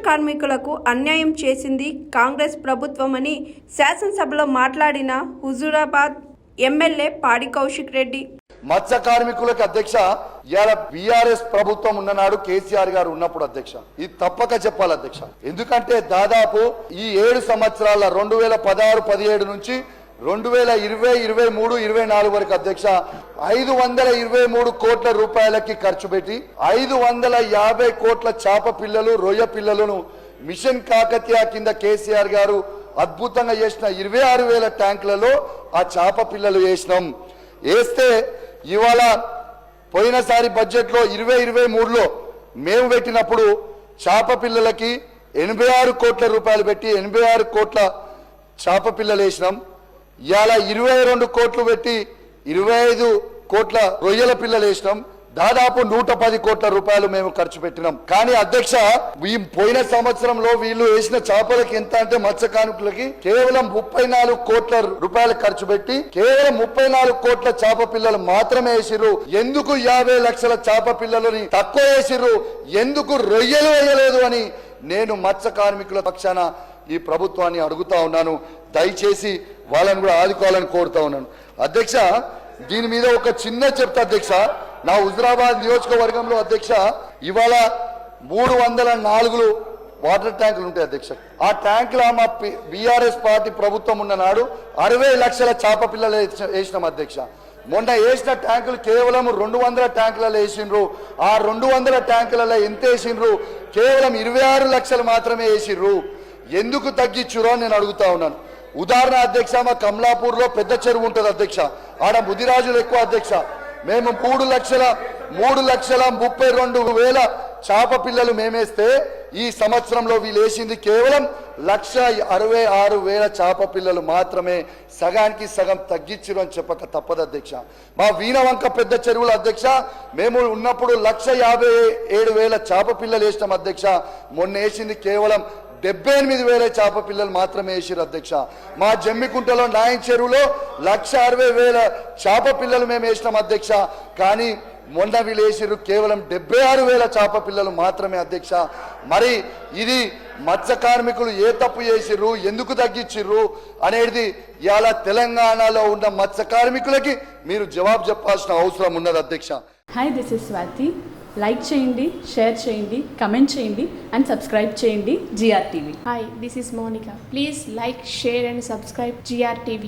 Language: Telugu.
కార్మికులకు అన్యాయం చేసింది కాంగ్రెస్ ప్రభుత్వమని శాసనసభలో మాట్లాడిన హుజూరాబాద్ ఎమ్మెల్యే పాడి కౌశిక్ రెడ్డి. మత్స్య కార్మికులకు అధ్యక్ష ఇవాళ బీఆర్ఎస్ ప్రభుత్వం ఉన్ననాడు కేసీఆర్ గారు ఉన్నప్పుడు అధ్యక్ష ఇది తప్పక చెప్పాలి అధ్యక్ష. ఎందుకంటే దాదాపు ఈ 7 సంవత్సరాల 2016-17 నుంచి 2020-23-24 వరకు అధ్యక్ష 523 కోట్ల రూపాయలకి ఖర్చు పెట్టి 550 కోట్ల చేప పిల్లలు రొయ్య పిల్లలను మిషన్ కాకతీయ కింద కేసీఆర్ గారు అద్భుతంగా చేసిన 26,000 ట్యాంకులలో ఆ చేప పిల్లలు వేస్తే ఇవాళ పోయినసారి బడ్జెట్లో 2023లో మేము పెట్టినప్పుడు చేప పిల్లలకి 86 కోట్ల రూపాయలు పెట్టి 86 కోట్ల చేప పిల్లలు వేసినాం. ఇవాళ 22 కోట్లు పెట్టి 25 కోట్ల రొయ్యల పిల్లలు వేసినాం. దాదాపు 110 కోట్ల రూపాయలు మేము ఖర్చు పెట్టినాం. కానీ అధ్యక్ష ఈ పోయిన సంవత్సరంలో వీళ్ళు వేసిన చేపలకి ఎంత అంటే మత్స్య కార్మికులకి కేవలం 34 కోట్ల రూపాయలు ఖర్చు పెట్టి కేవలం 34 కోట్ల చేప పిల్లలు మాత్రమే వేసిర్రు. ఎందుకు 50 లక్షల చేప పిల్లలని తక్కువ వేసిర్రు, ఎందుకు రొయ్యలు వేయలేదు అని నేను మత్స్య కార్మికుల పక్షాన ఈ ప్రభుత్వాన్ని అడుగుతా ఉన్నాను. దయచేసి వాళ్ళని కూడా ఆదుకోవాలని కోరుతా ఉన్నాను అధ్యక్ష. దీని మీద ఒక చిన్న చెప్తా అధ్యక్ష. నా హుజూరాబాద్ నియోజకవర్గంలో అధ్యక్ష ఇవాళ 304 వాటర్ ట్యాంకులు ఉంటాయి అధ్యక్ష. ఆ ట్యాంకుల మా బీఆర్ఎస్ పార్టీ ప్రభుత్వం ఉన్ననాడు 60 లక్షల చేప పిల్లలు వేసినాం అధ్యక్ష. మొన్న వేసిన ట్యాంకులు కేవలం 200 ట్యాంకులలో వేసిండ్రు. ఆ 200 ట్యాంకులలో ఎంత వేసిండ్రు? కేవలం 26 లక్షలు మాత్రమే వేసిండ్రు. ఎందుకు తగ్గించురో నేను అడుగుతా ఉన్నాను. ఉదాహరణ అధ్యక్ష, మా కమలాపూర్లో పెద్ద చెరువు ఉంటుంది అధ్యక్ష. ఆడ ముదిరాజులు ఎక్కువ అధ్యక్ష. మేము 3,32,000 చేప పిల్లలు మేమేస్తే ఈ సంవత్సరంలో వీళ్ళు వేసింది కేవలం 1,66,000 చేప పిల్లలు మాత్రమే. సగానికి సగం తగ్గించరు అని చెప్పక తప్పదు అధ్యక్ష. మా వీణవంక పెద్ద చెరువుల అధ్యక్ష మేము ఉన్నప్పుడు 1,57,000 చేప పిల్లలు వేసినాం అధ్యక్ష. మొన్న వేసింది కేవలం 78,000 చేప పిల్లలు మాత్రమే వేసిరు అధ్యక్ష. మా జమ్మికుంటలో నాయన్ చెరువులో 1,60,000 చేప పిల్లలు మేము వేసినాం అధ్యక్ష. కానీ మొన్న వీళ్ళు వేసిరు కేవలం 76,000 చేప పిల్లలు మాత్రమే అధ్యక్ష. మరి ఇది మత్స్య కార్మికులు ఏ తప్పు చేసిర్రు, ఎందుకు తగ్గించిర్రు అనేది ఇవాళ తెలంగాణలో ఉన్న మత్స్య కార్మికులకి మీరు జవాబు చెప్పాల్సిన అవసరం ఉన్నది అధ్యక్ష. Hi, this is Swathi. Like చేయండి, షేర్ చేయండి, కమెంట్ చేయండి అండ్ సబ్స్క్రైబ్ చేయండి GR TV. Hi, this is Monica. Please like, share and subscribe GR TV.